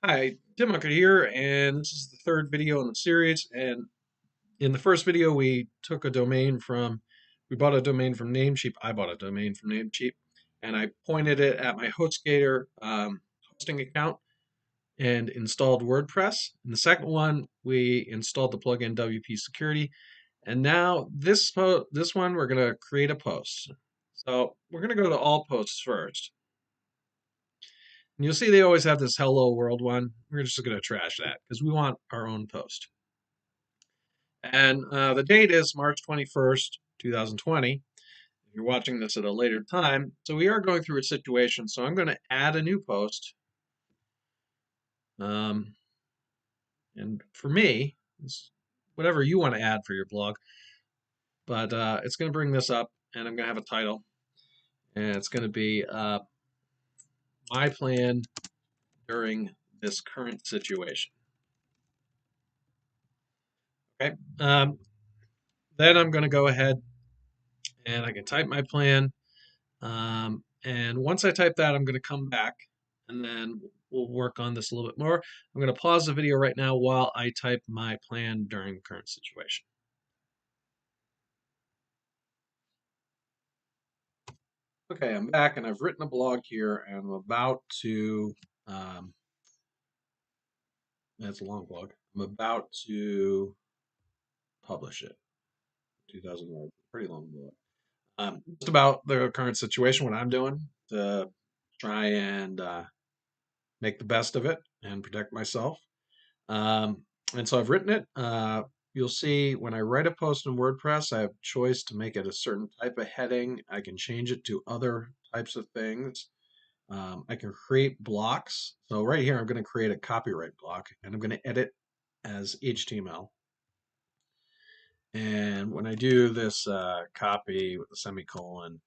Hi, Tim Unker here, and this is the third video in the series. And in the first video, we bought a domain from Namecheap. I bought a domain from Namecheap, and I pointed it at my HostGator hosting account and installed WordPress. In the second one, we installed the plugin WP Security, and now this one we're going to create a post. So we're going to go to all posts first. And you'll see they always have this hello world one. We're just going to trash that because we want our own post. And the date is March 21st, 2020. If you're watching this at a later time. So we are going through a situation. So I'm going to add a new post. And for me, it's whatever you want to add for your blog. But it's going to bring this up, and I'm going to have a title. And it's going to be my plan during this current situation. Okay. Then I'm going to go ahead and I can type my plan. And once I type that, I'm going to come back and then we'll work on this a little bit more. I'm going to pause the video right now while I type my plan during the current situation. Okay, I'm back and I've written a blog here and I'm about to, that's a long blog. I'm about to publish it. 2,000 words, pretty long blog. Just about the current situation, what I'm doing to try and make the best of it and protect myself. And so I've written it. You'll see when I write a post in WordPress, I have choice to make it a certain type of heading. I can change it to other types of things. I can create blocks. So right here, I'm going to create a copyright block, and I'm going to edit as HTML. And when I do this copy with a semicolon,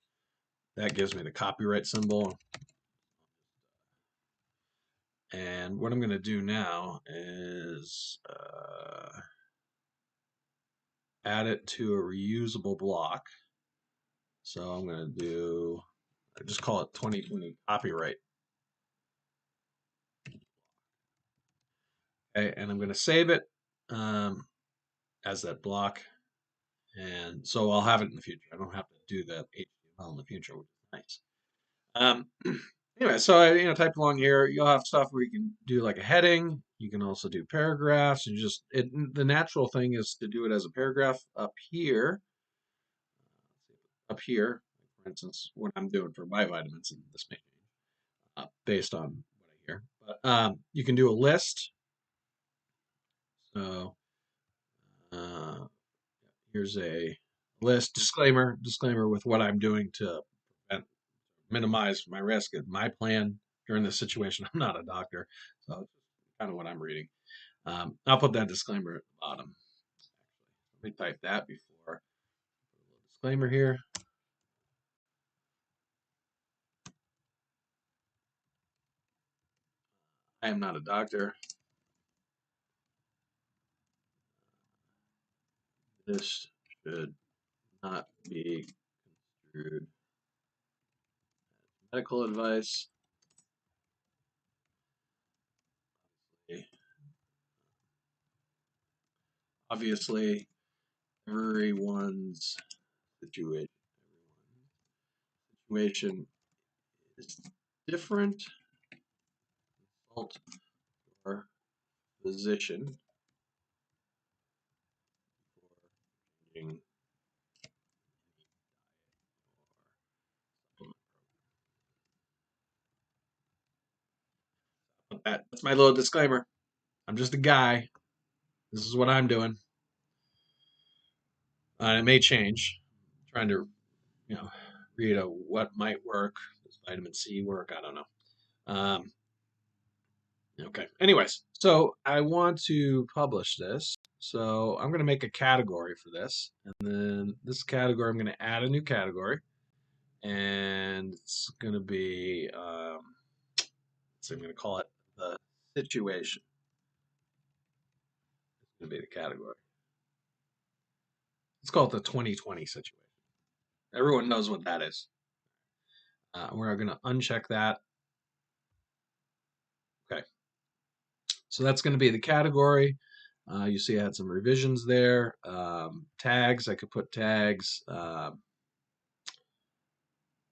that gives me the copyright symbol. And what I'm going to do now is add it to a reusable block. So I'm going to do, I just call it 2020 copyright. Okay, and I'm going to save it as that block. And so I'll have it in the future. I don't have to do that HTML in the future, which is nice. Anyway, so I type along here. You'll have stuff where you can do like a heading. You can also do paragraphs. And just the natural thing is to do it as a paragraph up here. Up here, for instance, what I'm doing for my vitamins in this may change based on what I hear. But you can do a list. So here's a list disclaimer with what I'm doing to minimize my risk. My plan during this situation. I'm not a doctor, so it's kind of what I'm reading. I'll put that disclaimer at the bottom. Let me type that before. Disclaimer here. I am not a doctor. This should not be construed as medical advice. Obviously, everyone's situation is different. Consult your physician for changing that's my little disclaimer. I'm just a guy. This is what I'm doing. It may change. I'm trying to, read what might work. Does vitamin C work? I don't know. Okay. Anyways, so I want to publish this. So I'm going to make a category for this. And then this category, I'm going to add a new category. And it's going to be, so I'm going to call it the situation. It's going to be the category. Let's call it the 2020 situation. Everyone knows what that is. We're going to uncheck that. Okay. So that's going to be the category. You see I had some revisions there. Tags, I could put tags. I'm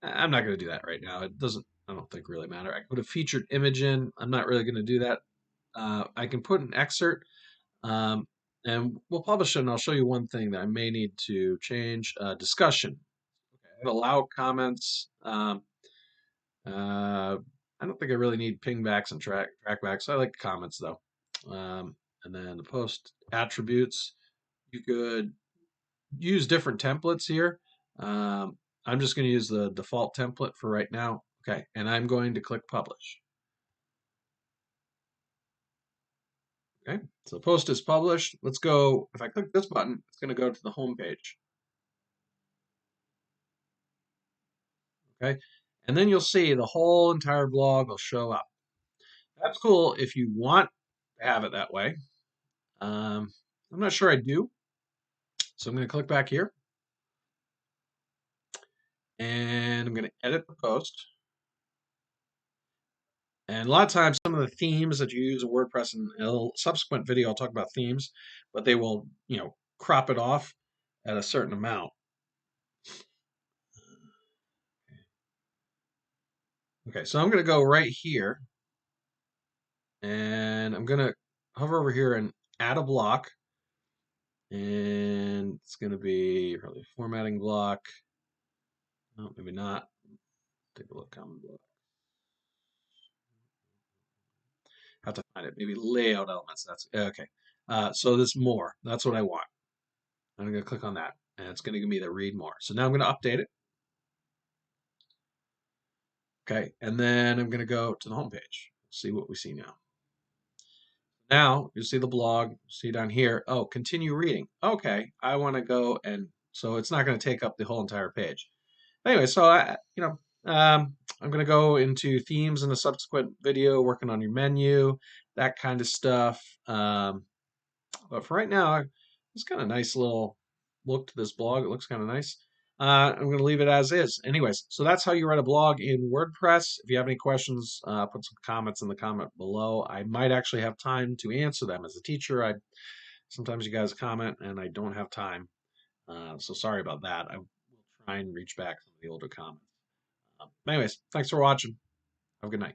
not going to do that right now. It doesn't, I don't think really matter. I could put a featured image in. I'm not really going to do that. I can put an excerpt, and we'll publish it, and I'll show you one thing that I may need to change. Discussion. Okay, allow comments. I don't think I really need pingbacks and trackbacks. I like comments though. And then the post attributes. You could use different templates here. I'm just going to use the default template for right now. Okay, and I'm going to click publish. Okay, so the post is published. Let's go. If I click this button, it's going to go to the home page. Okay, and then you'll see the whole entire blog will show up. That's cool if you want to have it that way. I'm not sure I do. So I'm going to click back here and I'm going to edit the post. And a lot of times, some of the themes that you use in WordPress, and in a subsequent video, I'll talk about themes, but they will, crop it off at a certain amount. Okay, so I'm going to go right here and I'm going to hover over here and add a block. And it's going to be probably formatting block. No, maybe not. Take a look, common block. Have to find it. Maybe layout elements. That's okay. So this more. That's what I want. I'm going to click on that, and it's going to give me the read more. So now I'm going to update it. Okay, and then I'm going to go to the home page. See what we see now. Now you see the blog. See down here. Oh, continue reading. Okay, I want to go, and so it's not going to take up the whole entire page. Anyway, so I'm going to go into themes in a subsequent video, working on your menu, that kind of stuff. But for right now, it's kind of nice little look to this blog. It looks kind of nice. I'm going to leave it as is. Anyways, so that's how you write a blog in WordPress. If you have any questions, put some comments in the comment below. I might actually have time to answer them. As a teacher, sometimes you guys comment and I don't have time. So sorry about that. I will try and reach back some of the older comments. Anyways, thanks for watching. Have a good night.